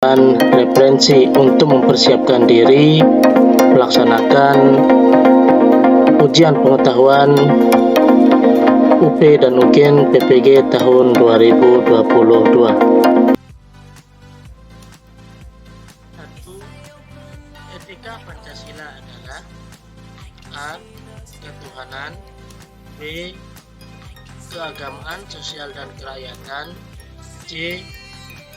referensi untuk mempersiapkan diri melaksanakan ujian pengetahuan UP dan UGM PPG tahun 2022. 1. Etika Pancasila adalah A. Ketuhanan, B. Keagamaan, sosial dan kerakyatan, C.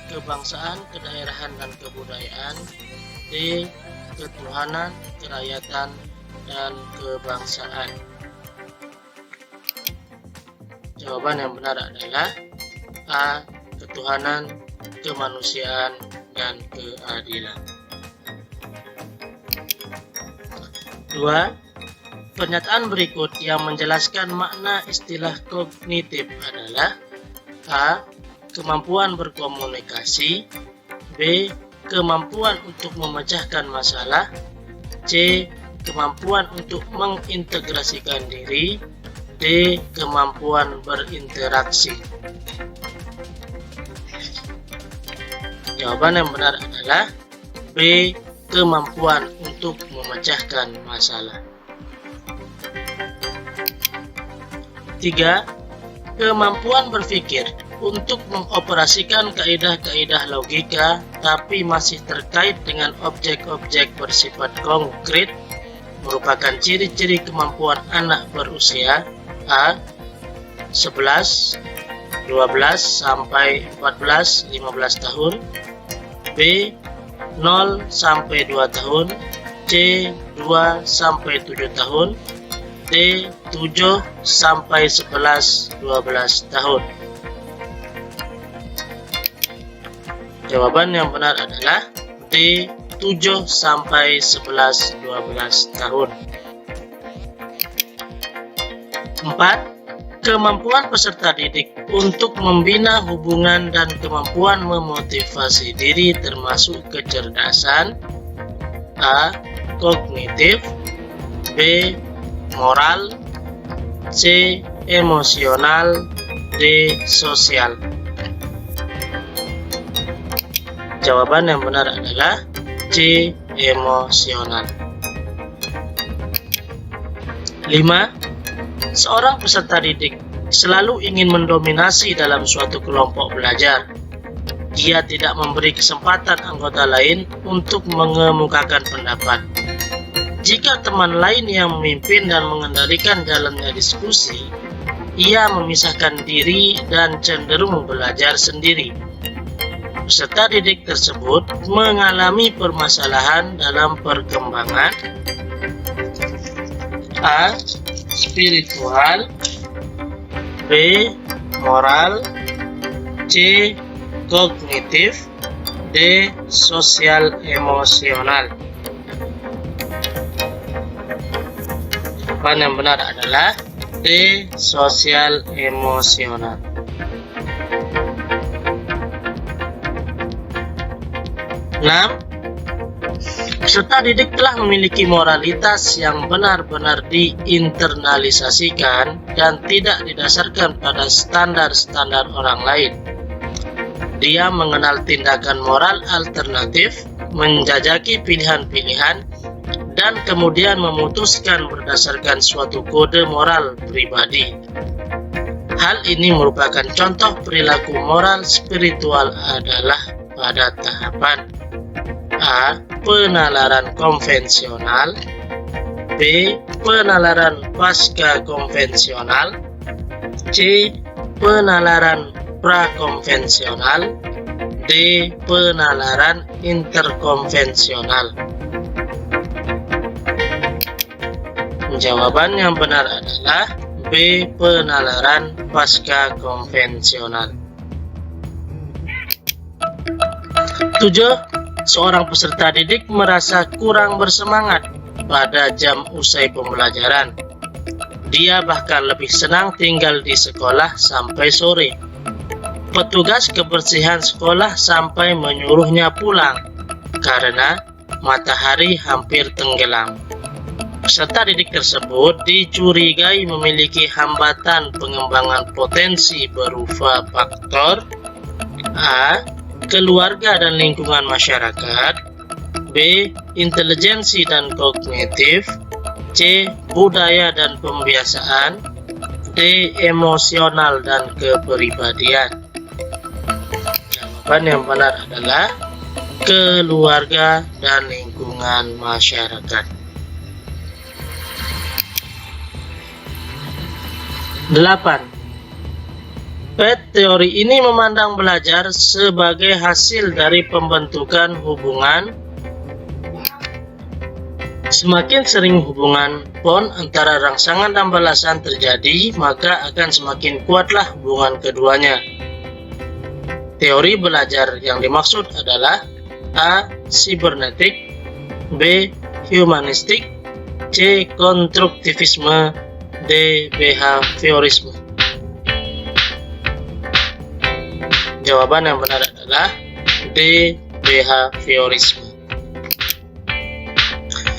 Kebangsaan, kedaerahan dan kebudayaan, D. Ketuhanan, kerakyatan dan kebangsaan. Jawaban yang benar adalah A. Ketuhanan, kemanusiaan dan keadilan. 2. Pernyataan berikut yang menjelaskan makna istilah kognitif adalah A. Kemampuan berkomunikasi, B. Kemampuan untuk memecahkan masalah, C. Kemampuan untuk mengintegrasikan diri, D. Kemampuan berinteraksi. Jawaban yang benar adalah B. Kemampuan untuk memecahkan masalah. 3. Kemampuan berpikir untuk mengoperasikan kaidah-kaidah logika tapi masih terkait dengan objek-objek bersifat konkret merupakan ciri-ciri kemampuan anak berusia A. 11, 12 sampai 14, 15 tahun, B. 0 sampai 2 tahun, C. 2 sampai 7 tahun, D. 7 sampai 11, 12 tahun. Jawaban yang benar adalah D. 7 sampai 11, 12 tahun. 4. Kemampuan peserta didik untuk membina hubungan dan kemampuan memotivasi diri termasuk kecerdasan A. Kognitif, B. Moral, C. Emosional, D. Sosial. Jawaban yang benar adalah C. Emosional. 5. Seorang peserta didik selalu ingin mendominasi dalam suatu kelompok belajar. Dia tidak memberi kesempatan anggota lain untuk mengemukakan pendapat. Jika teman lain yang memimpin dan mengendalikan jalannya diskusi, ia memisahkan diri dan cenderung belajar sendiri. Peserta didik tersebut mengalami permasalahan dalam perkembangan A. Spiritual, B. Moral, C. Kognitif, D. Sosial emosional. Jawaban yang benar adalah D. Sosial emosional. 6. Peserta didik telah memiliki moralitas yang benar-benar diinternalisasikan dan tidak didasarkan pada standar-standar orang lain. Dia mengenal tindakan moral alternatif, menjajaki pilihan-pilihan, dan kemudian memutuskan berdasarkan suatu kode moral pribadi. Hal ini merupakan contoh perilaku moral spiritual adalah pada tahapan A. Penalaran konvensional, B. Penalaran pasca konvensional, C. Penalaran prakonvensional, D. Penalaran interkonvensional. Jawaban yang benar adalah B. Penalaran pasca konvensional. 7. Seorang peserta didik merasa kurang bersemangat pada jam usai pembelajaran. Dia bahkan lebih senang tinggal di sekolah sampai sore. Petugas kebersihan sekolah sampai menyuruhnya pulang karena matahari hampir tenggelam. Peserta didik tersebut dicurigai memiliki hambatan pengembangan potensi berupa faktor A. keluarga dan lingkungan masyarakat, B. intelijensi dan kognitif, C. budaya dan pembiasaan, D. emosional dan kepribadian. Jawaban yang benar adalah keluarga dan lingkungan masyarakat. 8. Teori ini memandang belajar sebagai hasil dari pembentukan hubungan. Semakin sering hubungan bond antara rangsangan dan balasan terjadi, maka akan semakin kuatlah hubungan keduanya. Teori belajar yang dimaksud adalah A. Cybernetik, B. Humanistik, C. Konstruktivisme, D. Behaviorisme. Jawaban yang benar adalah D. Behaviorisme.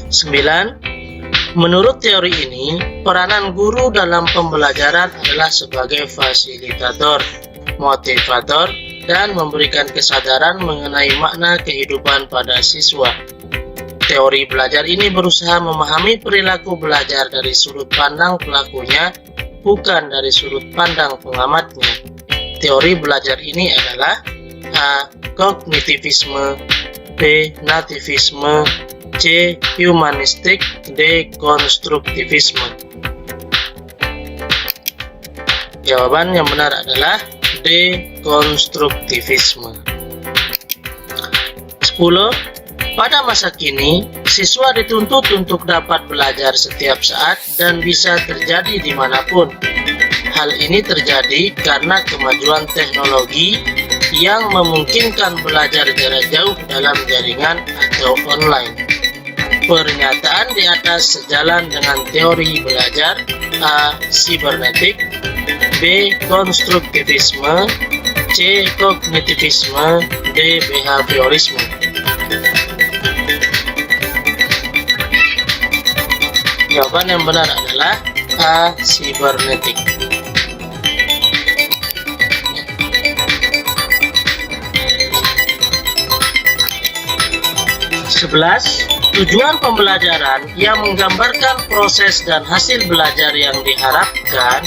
9. Menurut teori ini, peranan guru dalam pembelajaran adalah sebagai fasilitator, motivator, dan memberikan kesadaran mengenai makna kehidupan pada siswa. Teori belajar ini berusaha memahami perilaku belajar dari sudut pandang pelakunya, bukan dari sudut pandang pengamatnya. Teori belajar ini adalah A. kognitivisme, B. nativisme, C. humanistik, D. konstruktivisme. Jawaban yang benar adalah D. konstruktivisme. 10. Pada masa kini, siswa dituntut untuk dapat belajar setiap saat dan bisa terjadi dimanapun. Hal ini terjadi karena kemajuan teknologi yang memungkinkan belajar jarak jauh dalam jaringan atau online. Pernyataan di atas sejalan dengan teori belajar A. Cybernetik, B. Konstruktivisme, C. Kognitivisme, D. Behaviorisme. Jawaban yang benar adalah A. Cybernetik. 11. Tujuan pembelajaran yang menggambarkan proses dan hasil belajar yang diharapkan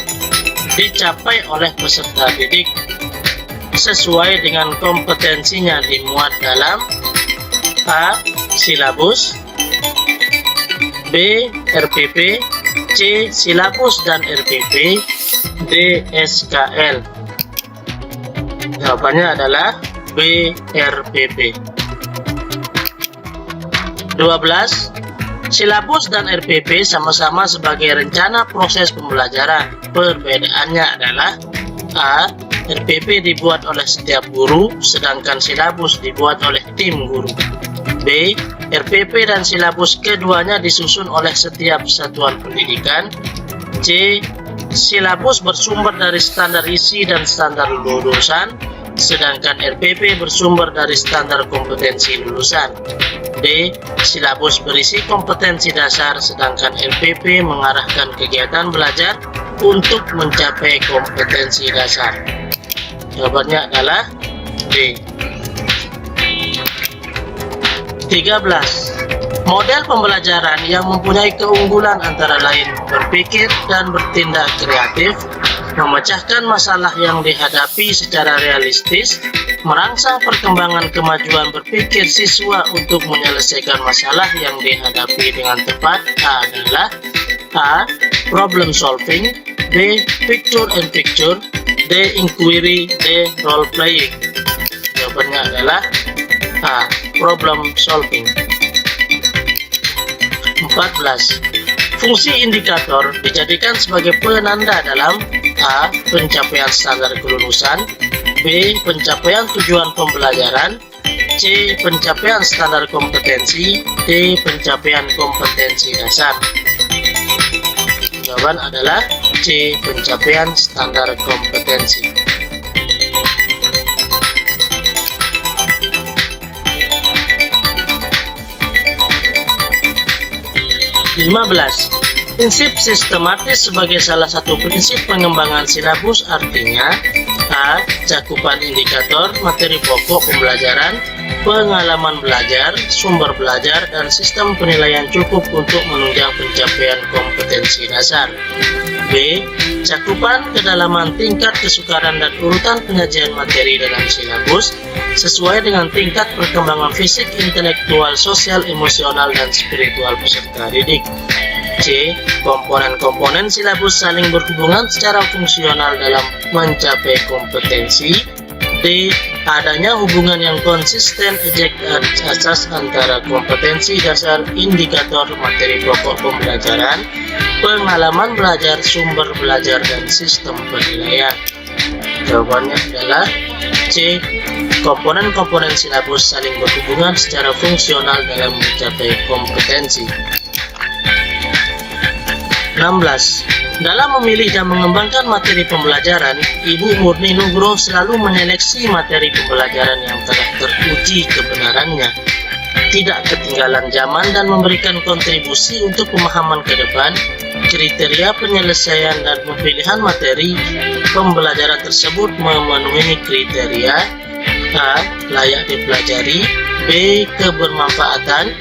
dicapai oleh peserta didik sesuai dengan kompetensinya dimuat dalam A. Silabus, B. RPP, C. Silabus dan RPP, D. SKL. Jawabannya adalah B. RPP. 12. Silabus dan RPP sama-sama sebagai rencana proses pembelajaran. Perbedaannya adalah A. RPP dibuat oleh setiap guru, sedangkan silabus dibuat oleh tim guru. B. RPP dan silabus keduanya disusun oleh setiap satuan pendidikan. C. Silabus bersumber dari standar isi dan standar lulusan, sedangkan RPP bersumber dari standar kompetensi lulusan. D. Silabus berisi kompetensi dasar, sedangkan RPP mengarahkan kegiatan belajar untuk mencapai kompetensi dasar. Jawabannya adalah D. 13. Model pembelajaran yang mempunyai keunggulan antara lain berpikir dan bertindak kreatif, memecahkan masalah yang dihadapi secara realistis, merangsang perkembangan kemajuan berpikir siswa untuk menyelesaikan masalah yang dihadapi dengan tepat adalah A. Problem solving, B. Picture and picture, D. Inquiry, D. Role playing. Jawabannya adalah A. Problem solving. 14. Fungsi indikator dijadikan sebagai penanda dalam A. Pencapaian standar kelulusan, B. Pencapaian tujuan pembelajaran, C. Pencapaian standar kompetensi, D. Pencapaian kompetensi dasar. Jawaban adalah C. Pencapaian standar kompetensi. 15. Prinsip sistematis sebagai salah satu prinsip pengembangan silabus artinya A. Cakupan indikator, materi pokok pembelajaran, pengalaman belajar, sumber belajar, dan sistem penilaian cukup untuk menunjang pencapaian kompetensi dasar. B. Cakupan kedalaman tingkat kesukaran dan urutan penyajian materi dalam silabus sesuai dengan tingkat perkembangan fisik, intelektual, sosial, emosional, dan spiritual peserta didik. C. Komponen-komponen silabus saling berhubungan secara fungsional dalam mencapai kompetensi. D. Adanya hubungan yang konsisten asas antara kompetensi dasar, indikator, materi pokok pembelajaran, pengalaman belajar, sumber belajar, dan sistem penilaian. Jawabannya adalah C. Komponen-komponen silabus saling berhubungan secara fungsional dalam mencapai kompetensi. 16. Dalam memilih dan mengembangkan materi pembelajaran, Ibu Murni Nugroho selalu menyeleksi materi pembelajaran yang telah teruji kebenarannya, tidak ketinggalan zaman, dan memberikan kontribusi untuk pemahaman ke depan. Kriteria penyelesaian dan pemilihan materi pembelajaran tersebut memenuhi kriteria: A. Layak dipelajari, B. Kebermanfaatan,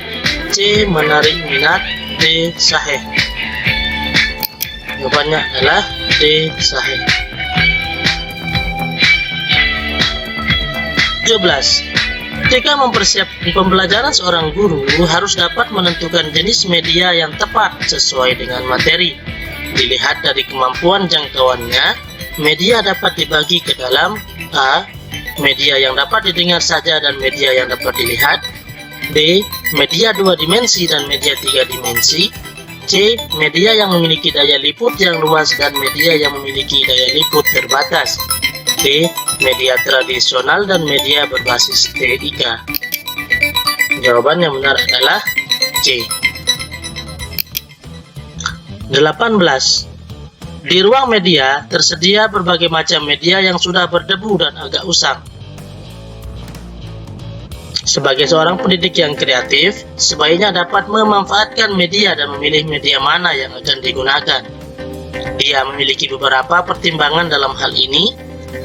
C. Menarik minat, D. Sahih. Jawabannya adalah D. Sahih. 13. Ketika mempersiapkan pembelajaran, seorang guru harus dapat menentukan jenis media yang tepat sesuai dengan materi. Dilihat dari kemampuan jangkauannya, media dapat dibagi ke dalam: A. Media yang dapat didengar saja dan media yang dapat dilihat, B. Media 2 dimensi dan media 3 dimensi, C. Media yang memiliki daya liput yang luas dan media yang memiliki daya liput terbatas, D. Media tradisional dan media berbasis TIK. Jawaban yang benar adalah C. 18. Di ruang media tersedia berbagai macam media yang sudah berdebu dan agak usang. Sebagai seorang pendidik yang kreatif, sebaiknya dapat memanfaatkan media dan memilih media mana yang akan digunakan. Dia memiliki beberapa pertimbangan dalam hal ini.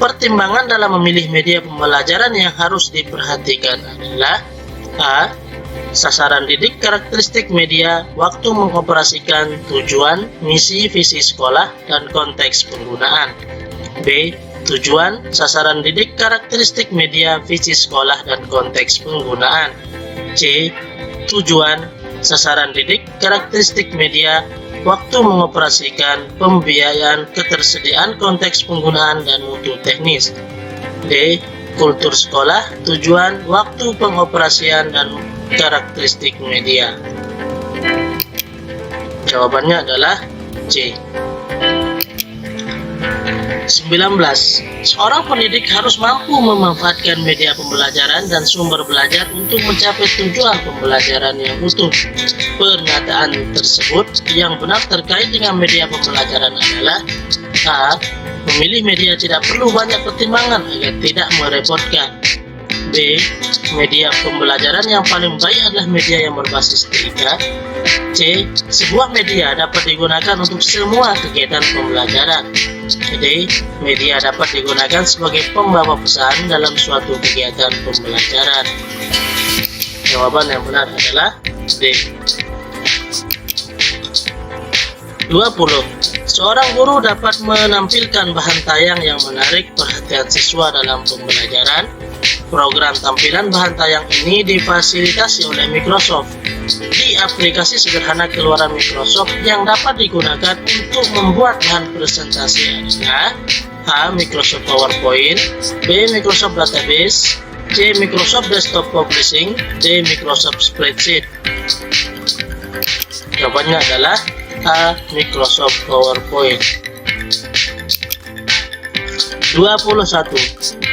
Pertimbangan dalam memilih media pembelajaran yang harus diperhatikan adalah: A. Sasaran didik, karakteristik media, waktu mengoperasikan, tujuan, misi, visi sekolah, dan konteks penggunaan. B. Tujuan, sasaran didik, karakteristik media, visi sekolah, dan konteks penggunaan. C. Tujuan, sasaran didik, karakteristik media, waktu mengoperasikan, pembiayaan, ketersediaan konteks penggunaan, dan mutu teknis. D. Kultur sekolah, tujuan, waktu pengoperasian, dan karakteristik media. Jawabannya adalah C. 19. Seorang pendidik harus mampu memanfaatkan media pembelajaran dan sumber belajar untuk mencapai tujuan pembelajaran yang utuh. Pernyataan tersebut yang benar terkait dengan media pembelajaran adalah: A. Memilih media tidak perlu banyak pertimbangan agar tidak merepotkan. B. Media pembelajaran yang paling baik adalah media yang berbasis TIK. C. Sebuah media dapat digunakan untuk semua kegiatan pembelajaran. D. Media dapat digunakan sebagai pembawa pesan dalam suatu kegiatan pembelajaran. Jawaban yang benar adalah D. 20. Seorang guru dapat menampilkan bahan tayang yang menarik perhatian siswa dalam pembelajaran. Program tampilan bahan tayang ini difasilitasi oleh Microsoft. Di aplikasi sederhana keluaran Microsoft yang dapat digunakan untuk membuat bahan presentasi adalah: A. Microsoft PowerPoint, B. Microsoft Database, C. Microsoft Desktop Publishing, D. Microsoft Spreadsheet. Jawabannya adalah A. Microsoft PowerPoint. 21.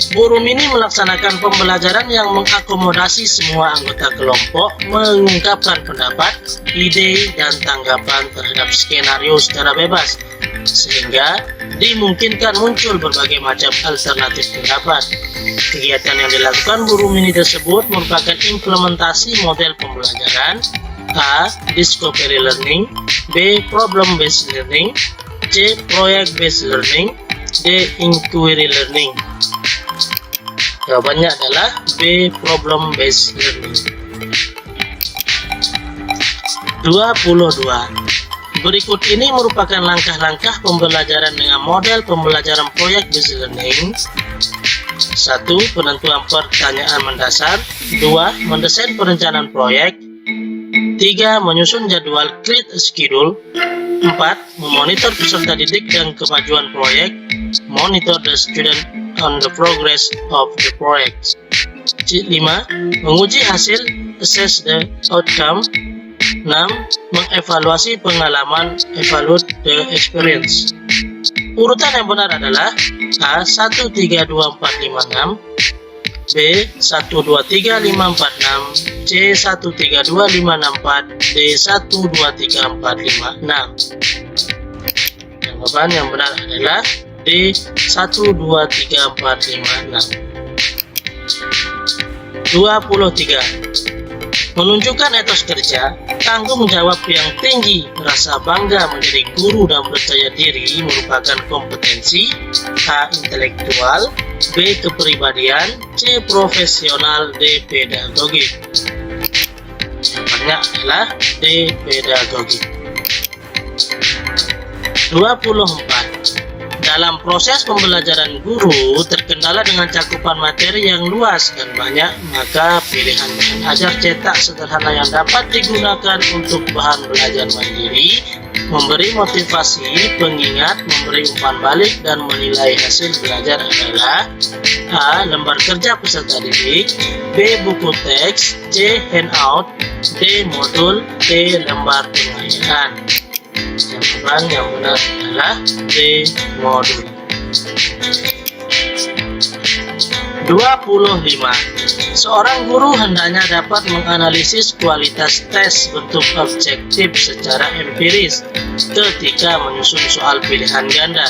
Guru mini melaksanakan pembelajaran yang mengakomodasi semua anggota kelompok, mengungkapkan pendapat, ide, dan tanggapan terhadap skenario secara bebas, sehingga dimungkinkan muncul berbagai macam alternatif pendapat. Kegiatan yang dilakukan guru mini tersebut merupakan implementasi model pembelajaran: A. Discovery Learning, B. Problem Based Learning, C. Project Based Learning, D. Inquiry learning. Jawabannya adalah B. Problem based learning. 22. Berikut ini merupakan langkah-langkah pembelajaran dengan model pembelajaran proyek based learning. 1. Penentuan pertanyaan mendasar. 2. Mendesain perencanaan proyek. 3. Menyusun jadwal create a schedule. 4. Memonitor peserta didik dan kemajuan proyek. Monitor the student on the progress of the project. 5. Menguji hasil, assess the outcome. 6. Mengevaluasi pengalaman, evaluate the experience. Urutan yang benar adalah A. 1, 3, 2, 4, 5, 6. B. 1, 2, 3, 5, 4, 6. C. 1, 3, 2, 5, 6, 4. D. 1, 2, 3, 4, 5, 6. Jawaban yang benar adalah D. 1, 2, 3, 4, 5, 6. 23. Menunjukkan etos kerja, tanggung jawab yang tinggi, rasa bangga menjadi guru dan percaya diri merupakan kompetensi A. Intelektual, B. Kepribadian, C. Profesional, D. Pedagogik. Jawabannya adalah D. Pedagogik. 24. Dalam proses pembelajaran guru terkendala dengan cakupan materi yang luas dan banyak, maka pilihan bahan ajar cetak sederhana yang dapat digunakan untuk bahan belajar mandiri, memberi motivasi, pengingat, memberi umpan balik, dan menilai hasil belajar adalah A. Lembar kerja peserta didik, B. Buku teks, C. Handout, D. Modul, D. Lembar pengayaan. Jawaban yang benar adalah D. Modul. 25. Seorang guru hendaknya dapat menganalisis kualitas tes bentuk objektif secara empiris ketika menyusun soal pilihan ganda.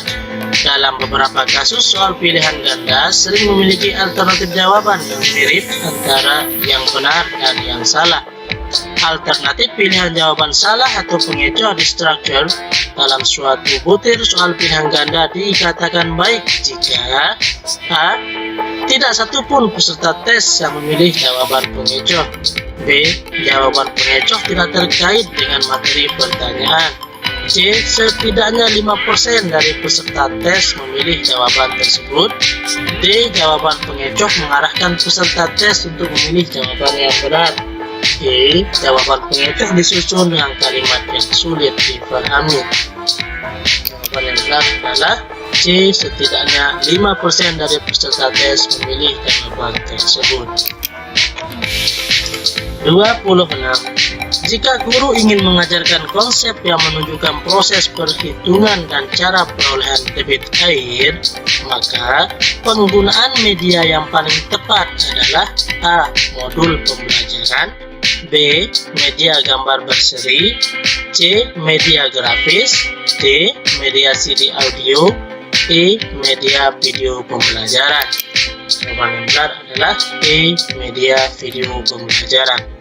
Dalam beberapa kasus, soal pilihan ganda sering memiliki alternatif jawaban yang mirip antara yang benar dan yang salah. Alternatif pilihan jawaban salah atau pengecoh di struktur dalam suatu butir soal pilihan ganda dikatakan baik jika A. Tidak satupun peserta tes yang memilih jawaban pengecoh. B. Jawaban pengecoh tidak terkait dengan materi pertanyaan. C. Setidaknya 5% dari peserta tes memilih jawaban tersebut. D. Jawaban pengecoh mengarahkan peserta tes untuk memilih jawaban yang benar. E. Jawaban pengecoh disusun dengan kalimat yang sulit dipahami. Jawaban yang benar adalah C. Setidaknya 5% dari peserta tes memilih jawaban tersebut. 26. Jika guru ingin mengajarkan konsep yang menunjukkan proses perhitungan dan cara perolehan debit air, maka penggunaan media yang paling tepat adalah A. Modul pembelajaran, B. Media gambar berseri, C. Media grafis, D. Media CD audio, E. Media video pembelajaran. Jawaban yang benar adalah E. Media video pembelajaran.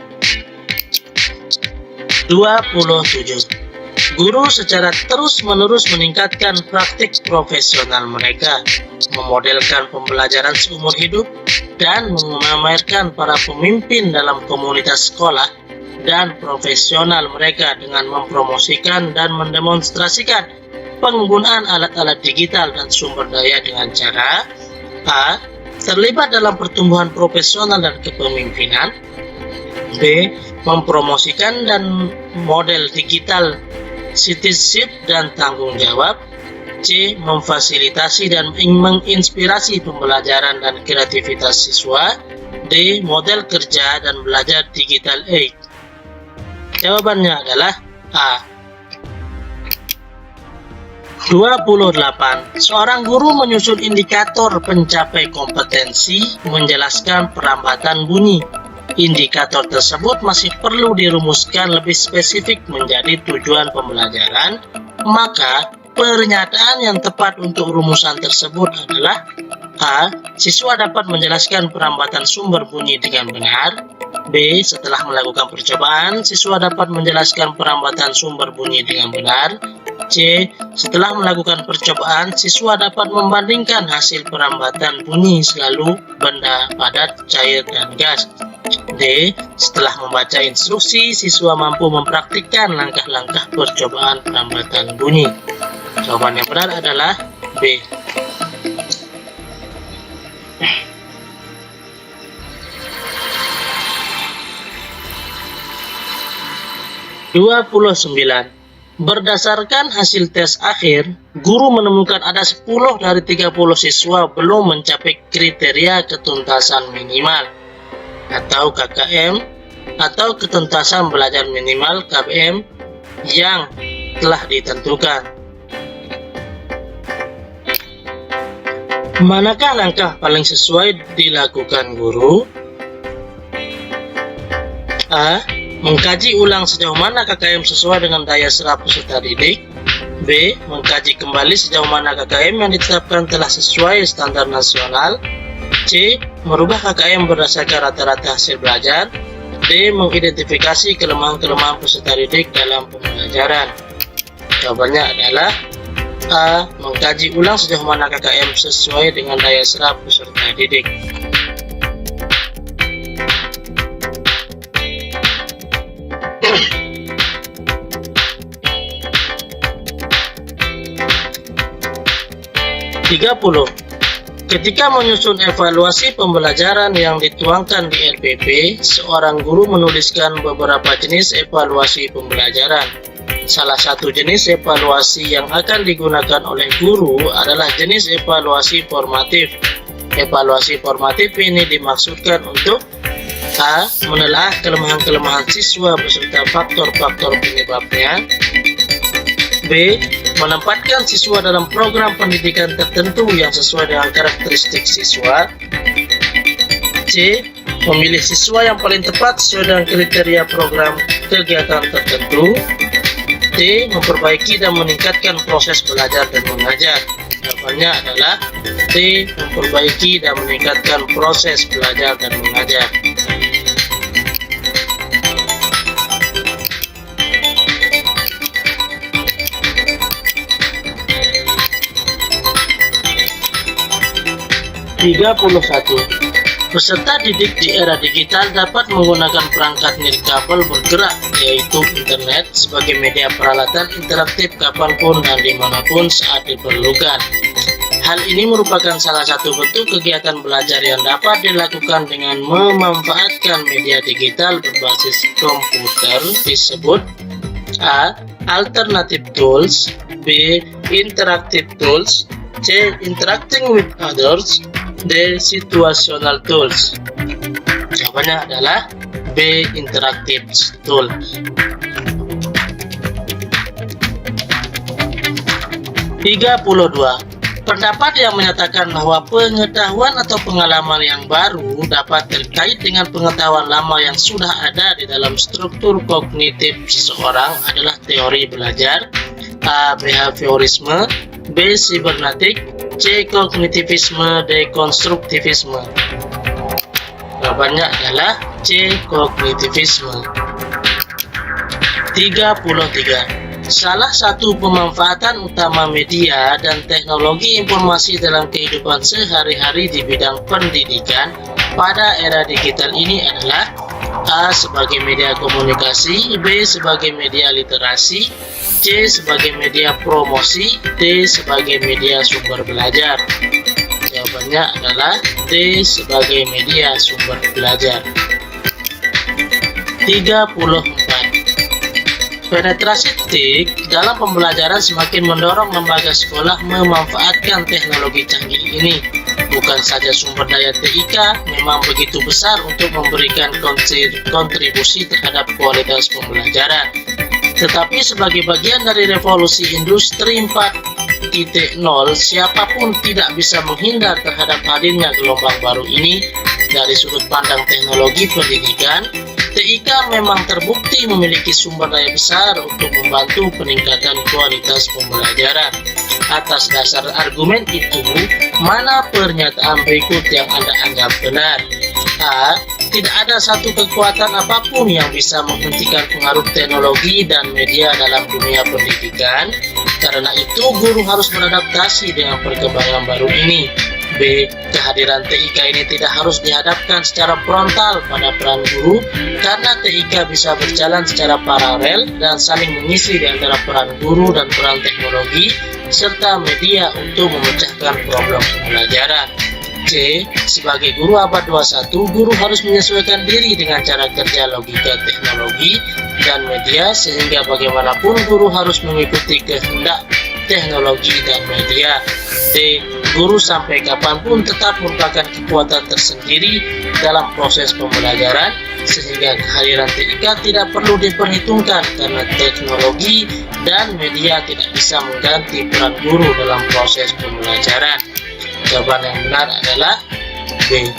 27. Guru secara terus-menerus meningkatkan praktik profesional mereka, memodelkan pembelajaran seumur hidup, dan memamerkan para pemimpin dalam komunitas sekolah dan profesional mereka dengan mempromosikan dan mendemonstrasikan penggunaan alat-alat digital dan sumber daya dengan cara A. Terlibat dalam pertumbuhan profesional dan kepemimpinan, B. Mempromosikan dan model digital citizenship dan tanggung jawab, C. Memfasilitasi dan menginspirasi pembelajaran dan kreativitas siswa, D. Model kerja dan belajar digital aid. Jawabannya adalah A. 28. Seorang guru menyusun indikator pencapai kompetensi menjelaskan perambatan bunyi. Indikator tersebut masih perlu dirumuskan lebih spesifik menjadi tujuan pembelajaran, maka pernyataan yang tepat untuk rumusan tersebut adalah A. Siswa dapat menjelaskan perambatan sumber bunyi dengan benar, B. Setelah melakukan percobaan, siswa dapat menjelaskan perambatan sumber bunyi dengan benar, C. Setelah melakukan percobaan, siswa dapat membandingkan hasil perambatan bunyi selalu benda padat, cair, dan gas. D. Setelah membaca instruksi, siswa mampu mempraktikkan langkah-langkah percobaan perambatan bunyi. Jawaban yang benar adalah B. 29. Berdasarkan hasil tes akhir, guru menemukan ada 10 dari 30 siswa belum mencapai kriteria ketuntasan minimal atau KKM atau ketuntasan belajar minimal KBM yang telah ditentukan. Manakah langkah paling sesuai dilakukan guru? A. Mengkaji ulang sejauh mana KKM sesuai dengan daya serap peserta didik. B. Mengkaji kembali sejauh mana KKM yang ditetapkan telah sesuai standar nasional. C. Merubah KKM berdasarkan rata-rata hasil belajar. D. Mengidentifikasi kelemahan-kelemahan peserta didik dalam pembelajaran. Jawabannya adalah A. Mengkaji ulang sejauh mana KKM sesuai dengan daya serap peserta didik. 30. Ketika menyusun evaluasi pembelajaran yang dituangkan di RPP, seorang guru menuliskan beberapa jenis evaluasi pembelajaran. Salah satu jenis evaluasi yang akan digunakan oleh guru adalah jenis evaluasi formatif. Evaluasi formatif ini dimaksudkan untuk A. Menelaah kelemahan-kelemahan siswa beserta faktor-faktor penyebabnya. B. Menempatkan siswa dalam program pendidikan tertentu yang sesuai dengan karakteristik siswa. C. Memilih siswa yang paling tepat sesuai dengan kriteria program kegiatan tertentu. D. Memperbaiki dan meningkatkan proses belajar dan mengajar. Jawabannya adalah D. Memperbaiki dan meningkatkan proses belajar dan mengajar. 31. Peserta didik di era digital dapat menggunakan perangkat nirkabel bergerak, yaitu internet, sebagai media peralatan interaktif kapanpun dan dimanapun saat diperlukan. Hal ini merupakan salah satu bentuk kegiatan belajar yang dapat dilakukan dengan memanfaatkan media digital berbasis komputer disebut A. Alternative tools. B. Interactive tools. C. Interacting with others. D. Situational tools. Jawabannya adalah B. Interactive tool. 32. Pendapat yang menyatakan bahwa pengetahuan atau pengalaman yang baru dapat terkait dengan pengetahuan lama yang sudah ada di dalam struktur kognitif seseorang adalah teori belajar. A. Behaviorisme. B. Sibernetik. C. Kognitivisme. D. Konstruktivisme. Jawabannya adalah C. Kognitivisme. 33. Salah satu pemanfaatan utama media dan teknologi informasi dalam kehidupan sehari-hari di bidang pendidikan pada era digital ini adalah A. Sebagai media komunikasi. B. Sebagai media literasi. C. Sebagai media promosi. D. Sebagai media sumber belajar. Jawabannya adalah D. Sebagai media sumber belajar. 34. Penetrasi TIK dalam pembelajaran semakin mendorong lembaga sekolah memanfaatkan teknologi canggih ini. Bukan saja sumber daya TIK memang begitu besar untuk memberikan kontribusi terhadap kualitas pembelajaran, tetapi sebagai bagian dari revolusi industri 4.0, siapapun tidak bisa menghindar terhadap hadirnya gelombang baru ini. Dari sudut pandang teknologi pendidikan, TIK memang terbukti memiliki sumber daya besar untuk membantu peningkatan kualitas pembelajaran. Atas dasar argumen itu, mana pernyataan berikut yang Anda anggap benar? A. Tidak ada satu kekuatan apapun yang bisa menghentikan pengaruh teknologi dan media dalam dunia pendidikan. Karena itu, guru harus beradaptasi dengan perkembangan baru ini. B. Kehadiran TIK ini tidak harus dihadapkan secara frontal pada peran guru, karena TIK bisa berjalan secara paralel dan saling mengisi di antara peran guru dan peran teknologi serta media untuk memecahkan problem pembelajaran. C. Sebagai guru abad 21, guru harus menyesuaikan diri dengan cara kerja logika teknologi dan media, sehingga bagaimanapun guru harus mengikuti kehendak teknologi dan media. D. Guru sampai kapanpun tetap merupakan kekuatan tersendiri dalam proses pembelajaran, sehingga kehadiran TIK tidak perlu diperhitungkan karena teknologi dan media tidak bisa mengganti peran guru dalam proses pembelajaran. Jawaban yang benar adalah B.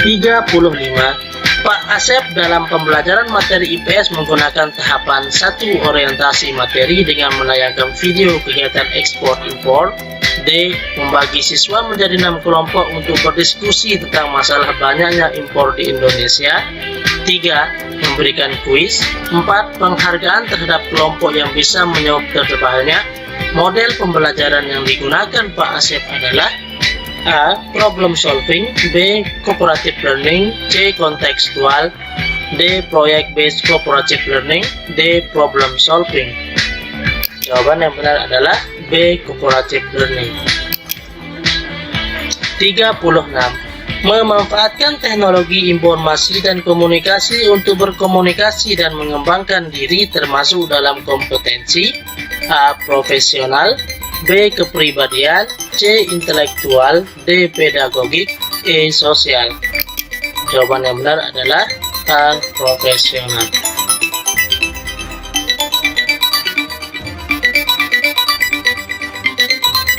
35. Pak Asep dalam pembelajaran materi IPS menggunakan tahapan 1 orientasi materi dengan menayangkan video kegiatan ekspor-impor. D. Membagi siswa menjadi 6 kelompok untuk berdiskusi tentang masalah banyaknya impor di Indonesia. 3. Memberikan kuis. 4. Penghargaan terhadap kelompok yang bisa menjawab terbanyak. Model pembelajaran yang digunakan Pak Asep adalah A. Problem solving. B. Cooperative learning. C. Kontekstual. D. Project based cooperative learning. D. Problem solving. Jawaban yang benar adalah B. Cooperative learning. 36. Memanfaatkan teknologi informasi dan komunikasi untuk berkomunikasi dan mengembangkan diri termasuk dalam kompetensi A. Profesional. B. Kepribadian. C. Intelektual. D. Pedagogik. E. Sosial. Jawaban yang benar adalah A. Profesional.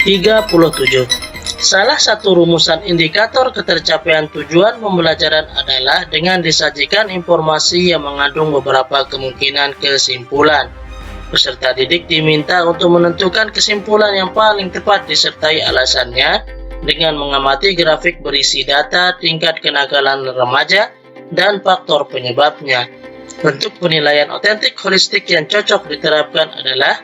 37. Salah satu rumusan indikator ketercapaian tujuan pembelajaran adalah dengan disajikan informasi yang mengandung beberapa kemungkinan kesimpulan. Peserta didik diminta untuk menentukan kesimpulan yang paling tepat disertai alasannya dengan mengamati grafik berisi data tingkat kenakalan remaja dan faktor penyebabnya. Bentuk penilaian otentik holistik yang cocok diterapkan adalah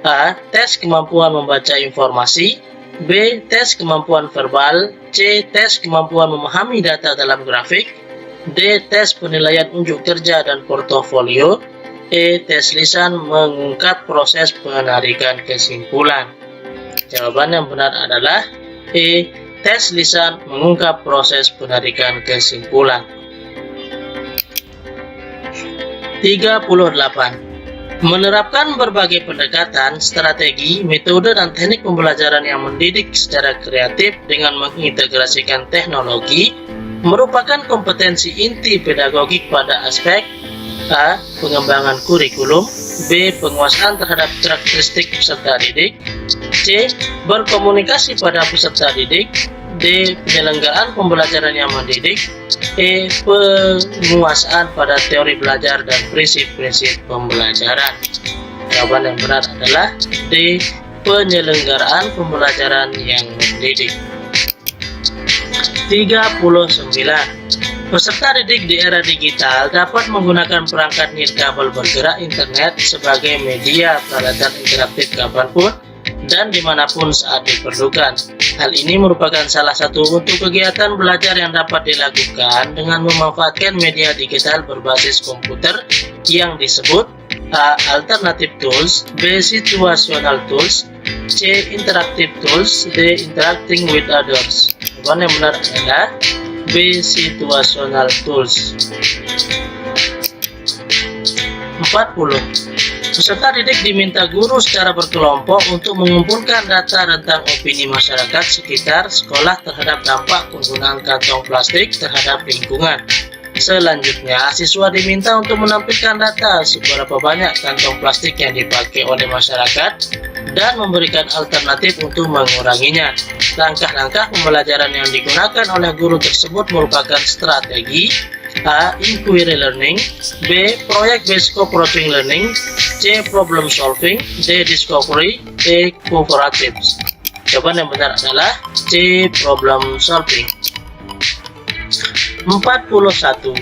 A. Tes kemampuan membaca informasi. B. Tes kemampuan verbal. C. Tes kemampuan memahami data dalam grafik. D. Tes penilaian unjuk kerja dan portofolio. E. Tes lisan mengungkap proses penarikan kesimpulan. Jawaban yang benar adalah E. Tes lisan mengungkap proses penarikan kesimpulan. 38. Menerapkan berbagai pendekatan, strategi, metode, dan teknik pembelajaran yang mendidik secara kreatif dengan mengintegrasikan teknologi merupakan kompetensi inti pedagogik pada aspek A. Pengembangan kurikulum. B. Penguasaan terhadap karakteristik peserta didik. C. Berkomunikasi pada peserta didik. D. Penyelenggaraan pembelajaran yang mendidik. E. Penguasaan pada teori belajar dan prinsip-prinsip pembelajaran. Jawaban yang benar adalah D. Penyelenggaraan pembelajaran yang mendidik. 39. Peserta didik di era digital dapat menggunakan perangkat nirkabel bergerak internet sebagai media peralatan interaktif kapanpun dan dimanapun saat diperlukan. Hal ini merupakan salah satu bentuk kegiatan belajar yang dapat dilakukan dengan memanfaatkan media digital berbasis komputer yang disebut A. Alternative tools. B. Situational tools. C. Interactive tools. D. Interacting with others. Jawaban yang benar adalah B. Situational tools. 40. Peserta didik diminta guru secara berkelompok untuk mengumpulkan data tentang opini masyarakat sekitar sekolah terhadap dampak penggunaan kantong plastik terhadap lingkungan. Selanjutnya, siswa diminta untuk menampilkan data seberapa banyak kantong plastik yang dipakai oleh masyarakat dan memberikan alternatif untuk menguranginya. Langkah-langkah pembelajaran yang digunakan oleh guru tersebut merupakan strategi A. Inquiry learning. B. Project based cooperative learning. C. Problem solving. D. Discovery. E. Cooperatives. Jawaban yang benar adalah C. Problem solving. 41.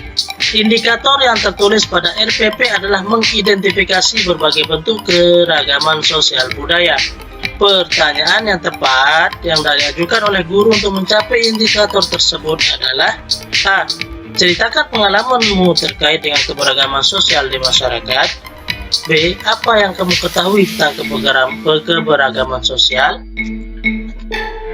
Indikator yang tertulis pada RPP adalah mengidentifikasi berbagai bentuk keragaman sosial budaya. Pertanyaan yang tepat yang diajukan oleh guru untuk mencapai indikator tersebut adalah A. Ceritakan pengalamanmu terkait dengan keberagaman sosial di masyarakat. B. Apa yang kamu ketahui tentang keberagaman sosial?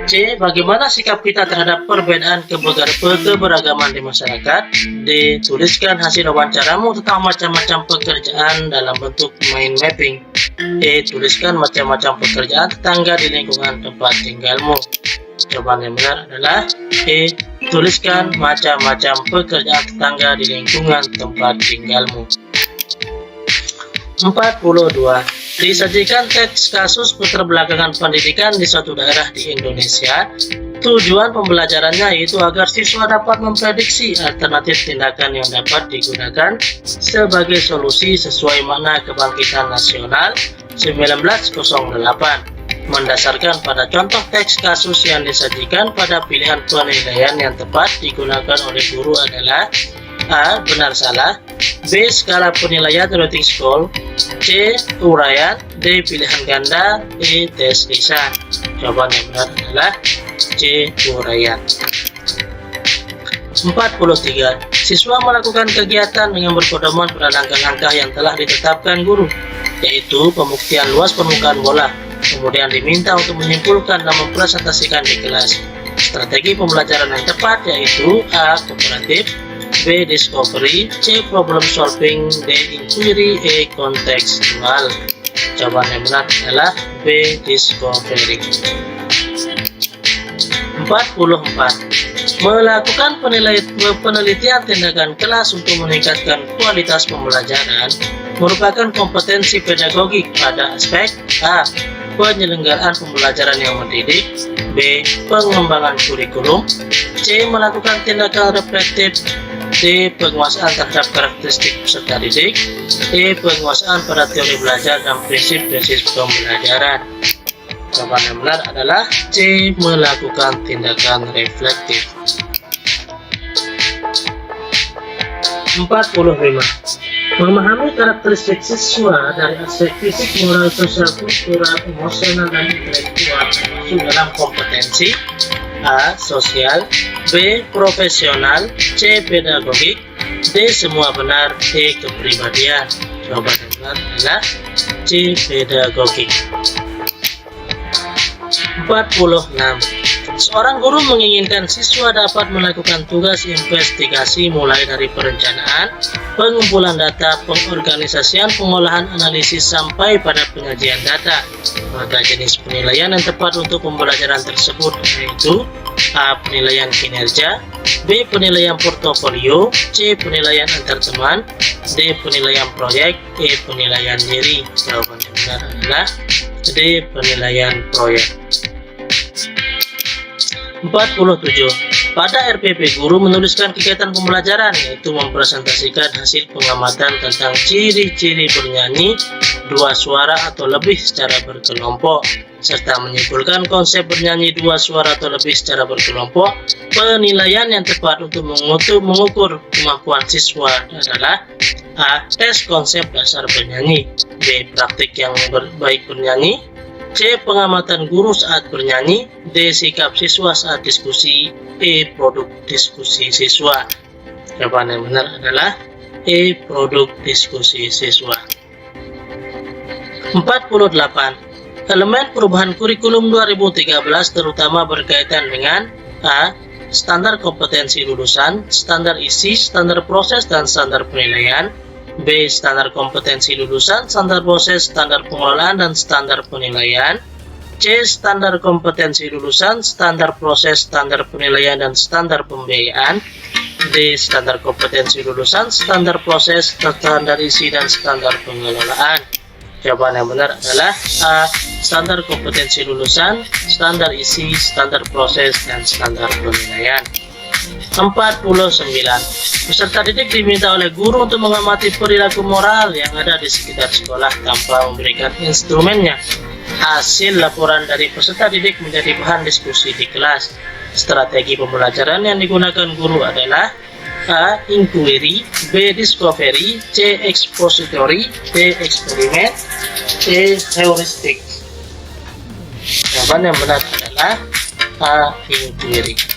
C. Bagaimana sikap kita terhadap perbedaan keberagaman di masyarakat? D. Tuliskan hasil wawancaramu tentang macam-macam pekerjaan dalam bentuk mind mapping. E. Tuliskan macam-macam pekerjaan tetangga di lingkungan tempat tinggalmu. Jawaban yang benar adalah E. Tuliskan macam-macam pekerjaan tetangga di lingkungan tempat tinggalmu. 42. Disajikan teks kasus keterbelakangan pendidikan di suatu daerah di Indonesia. Tujuan pembelajarannya yaitu agar siswa dapat memprediksi alternatif tindakan yang dapat digunakan sebagai solusi sesuai makna kebangkitan nasional 1908. Mendasarkan pada contoh teks kasus yang disajikan, pada pilihan penilaian yang tepat digunakan oleh guru adalah A. Benar salah, B. Skala penilaian rating scale, C. Uraian, D. Pilihan ganda, E. Tes lisan. Jawaban yang benar adalah C. Uraian. 43. Siswa melakukan kegiatan dengan berpedoman pada langkah-langkah yang telah ditetapkan guru, yaitu pembuktian luas permukaan bola. Kemudian diminta untuk menyimpulkan dan mempresentasikan di kelas. Strategi pembelajaran yang tepat yaitu A. Kooperatif, B. Discovery, C. Problem solving, D. Inquiry, E. Kontekstual. Jawaban yang benar adalah B. Discovery. 44. Melakukan penelitian tindakan kelas untuk meningkatkan kualitas pembelajaran merupakan kompetensi pedagogik pada aspek A. Penyelenggaraan pembelajaran yang mendidik, B. Pengembangan kurikulum, C. Melakukan tindakan reflektif, D. Penguasaan terhadap karakteristik peserta didik, E. Penguasaan pada teori belajar dan prinsip-prinsip pembelajaran. Jawaban yang benar adalah C. Melakukan tindakan reflektif. 45. Memahami karakteristik siswa dari aspek fisik, moral, sosial, kultural, emosional, dan intelektual termasuk dalam kompetensi A. Sosial, B. Profesional, C. Pedagogik, D. Semua benar, E. Kepribadian. Jawaban yang benar adalah C. Pedagogik. 46. Seorang guru menginginkan siswa dapat melakukan tugas investigasi mulai dari perencanaan, pengumpulan data, pengorganisasian, pengolahan, analisis, sampai pada penyajian data. Maka jenis penilaian yang tepat untuk pembelajaran tersebut yaitu A. Penilaian kinerja, B. Penilaian portofolio, C. Penilaian antar teman, D. Penilaian proyek, E. Penilaian diri. Jawaban yang benar adalah D. Penilaian proyek. 47. Pada RPP, guru menuliskan kegiatan pembelajaran yaitu mempresentasikan hasil pengamatan tentang ciri-ciri bernyanyi dua suara atau lebih secara berkelompok, serta menyimpulkan konsep bernyanyi dua suara atau lebih secara berkelompok. Penilaian yang tepat untuk mengukur kemampuan siswa adalah A. Tes konsep dasar bernyanyi, B. Praktik yang baik bernyanyi, C. Pengamatan guru saat bernyanyi, D. Sikap siswa saat diskusi, E. Produk diskusi siswa. Jawaban yang benar adalah E. Produk diskusi siswa. 48. Elemen perubahan kurikulum 2013 terutama berkaitan dengan A. Standar kompetensi lulusan, standar isi, standar proses, dan standar penilaian, B. Standar kompetensi lulusan, standar proses, standar pengelolaan, dan standar penilaian, C. Standar kompetensi lulusan, standar proses, standar penilaian, dan standar pembiayaan, D. Standar kompetensi lulusan, standar proses, standar isi, dan standar pengelolaan. Jawaban yang benar adalah A. Standar kompetensi lulusan, standar isi, standar proses, dan standar penilaian. 49. Peserta didik diminta oleh guru untuk mengamati perilaku moral yang ada di sekitar sekolah tanpa memberikan instrumennya. Hasil laporan dari peserta didik menjadi bahan diskusi di kelas. Strategi pembelajaran yang digunakan guru adalah A. Inquiry, B. Discovery, C. Expository, D. Eksperimen, E. Heuristik. Jawaban yang benar adalah A. Inquiry.